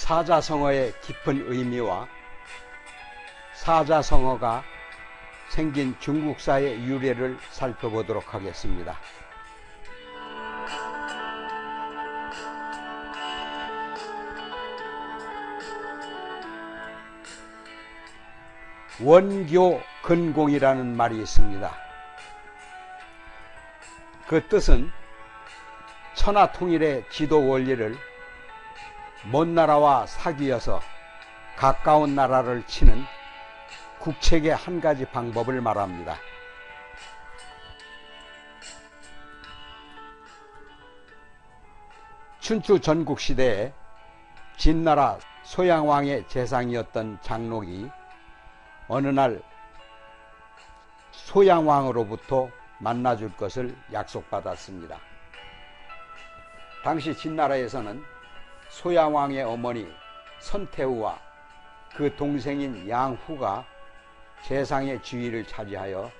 사자성어의 깊은 의미와 사자성어가 생긴 중국사의 유래를 살펴보도록 하겠습니다. 원교 근공이라는 말이 있습니다. 그 뜻은 천하통일의 지도 원리를 먼 나라와 사귀어서 가까운 나라를 치는 국책의 한 가지 방법을 말합니다. 춘추 전국시대에 진나라 소양왕의 재상이었던 장록이 어느 날 소양왕으로부터 만나줄 것을 약속받았습니다. 당시 진나라에서는 소양왕의 어머니 선태후와 그 동생인 양후가 재상의 지위를 차지하여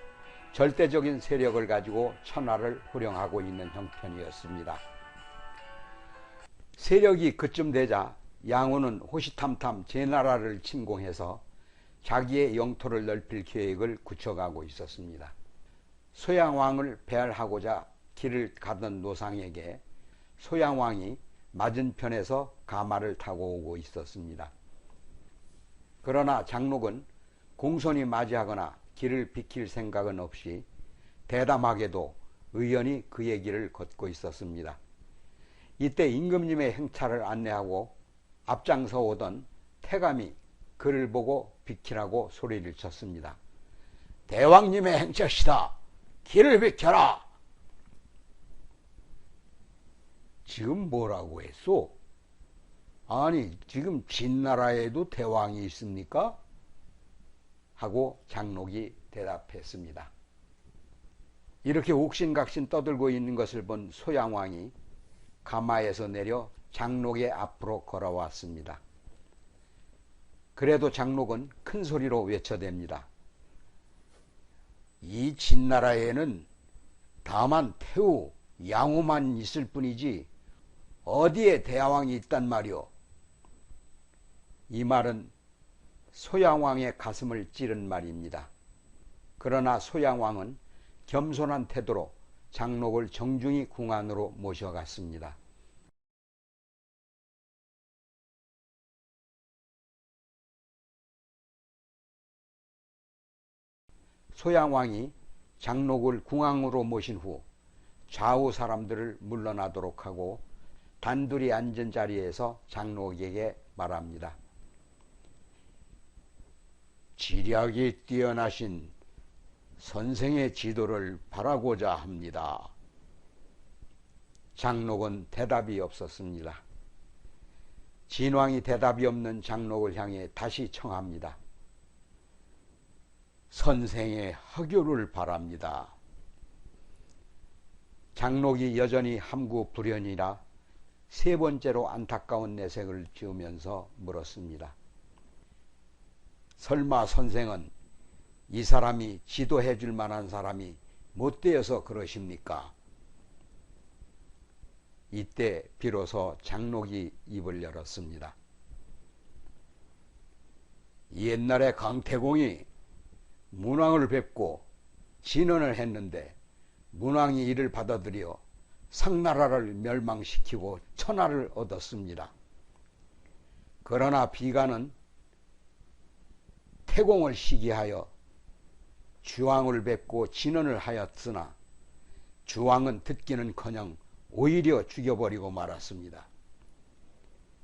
절대적인 세력을 가지고 천하를 호령하고 있는 형편이었습니다. 세력이 그쯤 되자 양후는 호시탐탐 제나라를 침공해서 자기의 영토를 넓힐 계획을 굳혀가고 있었습니다. 소양왕을 배알하고자 길을 가던 노상에게 소양왕이 맞은편에서 가마를 타고 오고 있었습니다. 그러나 장록은 공손히 맞이하거나 길을 비킬 생각은 없이 대담하게도 의연히 그의 길을 걷고 있었습니다. 이때 임금님의 행차를 안내하고 앞장서 오던 태감이 그를 보고 비키라고 소리를 쳤습니다. 대왕님의 행차시다. 길을 비켜라. 지금 뭐라고 했소? 아니, 지금 진나라에도 대왕이 있습니까? 하고 장록이 대답했습니다. 이렇게 옥신각신 떠들고 있는 것을 본 소양왕이 가마에서 내려 장록의 앞으로 걸어왔습니다. 그래도 장록은 큰 소리로 외쳐댑니다. 이 진나라에는 다만 태후, 양후만 있을 뿐이지 어디에 대왕이 있단 말이오. 이 말은 소양왕의 가슴을 찌른 말입니다. 그러나 소양왕은 겸손한 태도로 장록을 정중히 궁안으로 모셔갔습니다. 소양왕이 장록을 궁왕으로 모신 후 좌우 사람들을 물러나도록 하고 단둘이 앉은 자리에서 장록에게 말합니다. 지략이 뛰어나신 선생의 지도를 바라고자 합니다. 장록은 대답이 없었습니다. 진왕이 대답이 없는 장록을 향해 다시 청합니다. 선생의 하교를 바랍니다. 장록이 여전히 함구불연이라 세 번째로 안타까운 내색을 지으면서 물었습니다. 설마 선생은 이 사람이 지도해 줄 만한 사람이 못 되어서 그러십니까? 이때 비로소 장록이 입을 열었습니다. 옛날에 강태공이 문왕을 뵙고 진언을 했는데 문왕이 이를 받아들여 상나라를 멸망시키고 천하를 얻었습니다. 그러나 비가는 태공을 시기하여 주왕을 뵙고 진언을 하였으나 주왕은 듣기는커녕 오히려 죽여버리고 말았습니다.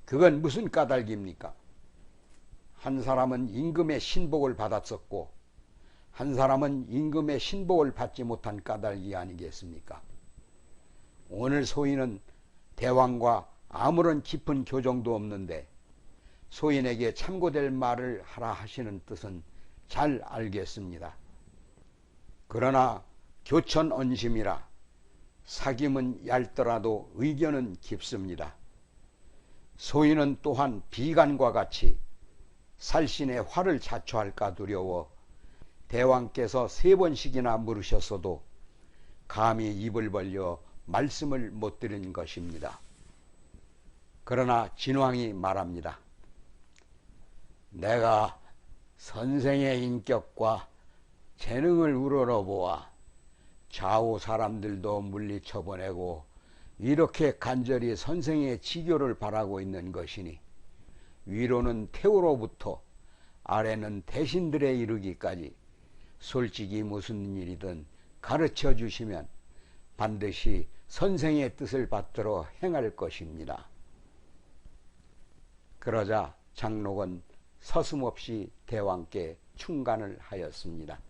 그건 무슨 까닭입니까? 한 사람은 임금의 신복을 받았었고 한 사람은 임금의 신복을 받지 못한 까닭이 아니겠습니까? 오늘 소인은 대왕과 아무런 깊은 교정도 없는데 소인에게 참고될 말을 하라 하시는 뜻은 잘 알겠습니다. 그러나 교천언심이라 사김은 얇더라도 의견은 깊습니다. 소인은 또한 비간과 같이 살신의 화를 자초할까 두려워 대왕께서 3번씩이나 물으셨어도 감히 입을 벌려 말씀을 못 드린 것입니다. 그러나 진왕이 말합니다. 내가 선생의 인격과 재능을 우러러보아 좌우 사람들도 물리쳐보내고 이렇게 간절히 선생의 지교를 바라고 있는 것이니 위로는 태우로부터 아래는 대신들에 이르기까지 솔직히 무슨 일이든 가르쳐 주시면 반드시 선생의 뜻을 받들어 행할 것입니다. 그러자 장록은 서슴없이 대왕께 충간을 하였습니다.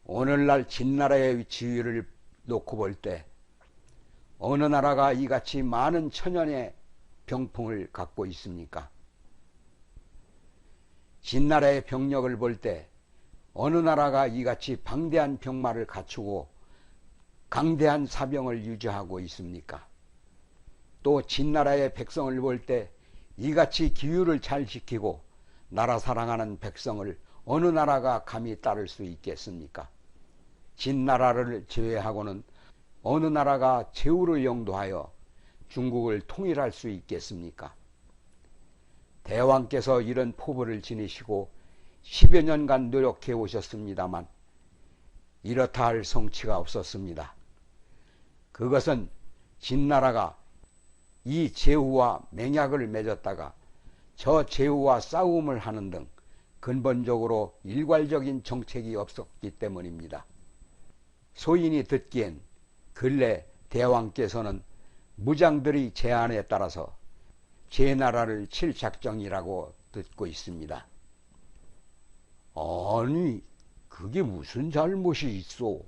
오늘날 진나라의 지위를 놓고 볼 때 어느 나라가 이같이 많은 천연의 병풍을 갖고 있습니까? 진나라의 병력을 볼 때 어느 나라가 이같이 방대한 병마를 갖추고 강대한 사병을 유지하고 있습니까? 또 진나라의 백성을 볼 때 이같이 기율을 잘 지키고 나라 사랑하는 백성을 어느 나라가 감히 따를 수 있겠습니까? 진나라를 제외하고는 어느 나라가 제후를 영도하여 중국을 통일할 수 있겠습니까? 대왕께서 이런 포부를 지니시고 10여 년간 노력해 오셨습니다만 이렇다 할 성취가 없었습니다. 그것은 진나라가 이 제후와 맹약을 맺었다가 저 제후와 싸움을 하는 등 근본적으로 일괄적인 정책이 없었기 때문입니다. 소인이 듣기엔 근래 대왕께서는 무장들의 제안에 따라서 제 나라를 칠 작정이라고 듣고 있습니다. 아니, 그게 무슨 잘못이 있어?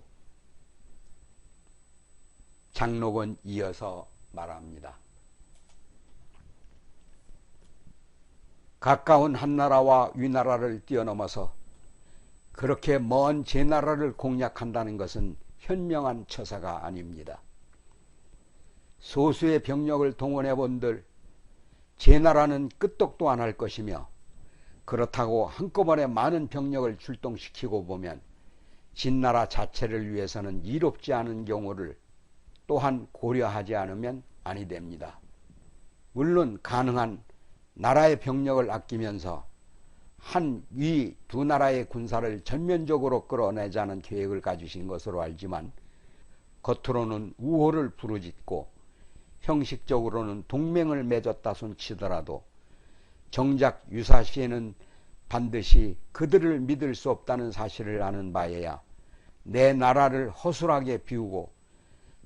장록은 이어서 말합니다. 가까운 한나라와 위나라를 뛰어넘어서 그렇게 먼 제 나라를 공략한다는 것은 현명한 처사가 아닙니다. 소수의 병력을 동원해 본들 제 나라는 끄떡도 안 할 것이며 그렇다고 한꺼번에 많은 병력을 출동시키고 보면 진나라 자체를 위해서는 이롭지 않은 경우를 또한 고려하지 않으면 아니 됩니다. 물론 가능한 나라의 병력을 아끼면서 한 위 두 나라의 군사를 전면적으로 끌어내자는 계획을 가지신 것으로 알지만 겉으로는 우호를 부르짖고 형식적으로는 동맹을 맺었다 손치더라도 정작 유사시에는 반드시 그들을 믿을 수 없다는 사실을 아는 바에야 내 나라를 허술하게 비우고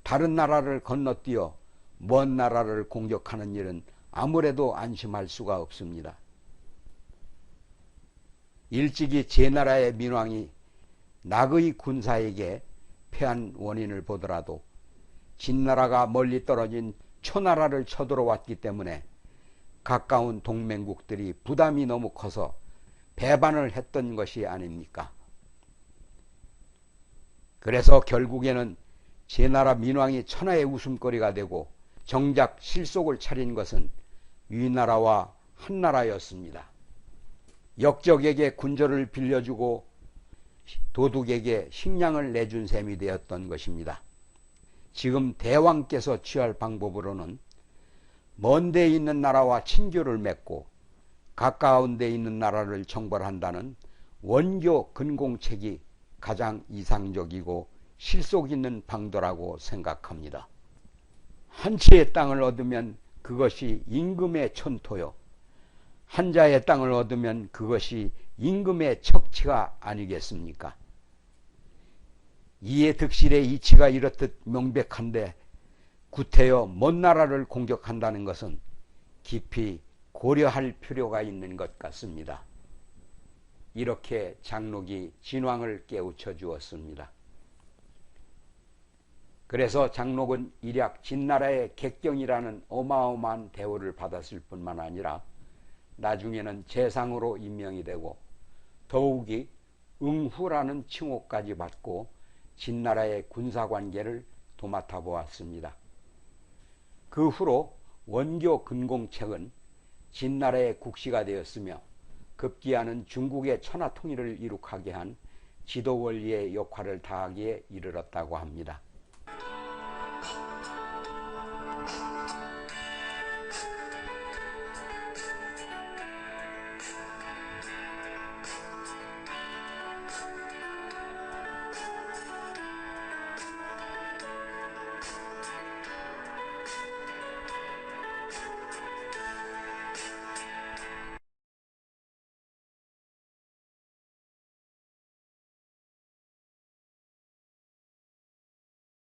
다른 나라를 건너뛰어 먼 나라를 공격하는 일은 아무래도 안심할 수가 없습니다. 일찍이 제 나라의 민왕이 낙의 군사에게 패한 원인을 보더라도 진나라가 멀리 떨어진 초나라를 쳐들어왔기 때문에 가까운 동맹국들이 부담이 너무 커서 배반을 했던 것이 아닙니까? 그래서 결국에는 제 나라 민왕이 천하의 웃음거리가 되고 정작 실속을 차린 것은 위나라와 한나라였습니다. 역적에게 군절을 빌려주고 도둑에게 식량을 내준 셈이 되었던 것입니다. 지금 대왕께서 취할 방법으로는 먼 데 있는 나라와 친교를 맺고 가까운 데 있는 나라를 정벌한다는 원교 근공책이 가장 이상적이고 실속 있는 방도라고 생각합니다. 한 채의 땅을 얻으면 그것이 임금의 촌토요, 한자의 땅을 얻으면 그것이 임금의 척치가 아니겠습니까? 이에 득실의 이치가 이렇듯 명백한데 구태여 먼 나라를 공격한다는 것은 깊이 고려할 필요가 있는 것 같습니다. 이렇게 장록이 진왕을 깨우쳐 주었습니다. 그래서 장록은 일약 진나라의 객경이라는 어마어마한 대우를 받았을 뿐만 아니라 나중에는 재상으로 임명이 되고 더욱이 응후라는 칭호까지 받고 진나라의 군사관계를 도맡아 보았습니다. 그 후로 원교 근공책은 진나라의 국시가 되었으며 급기야는 중국의 천하 통일을 이룩하게 한 지도 원리의 역할을 다하기에 이르렀다고 합니다.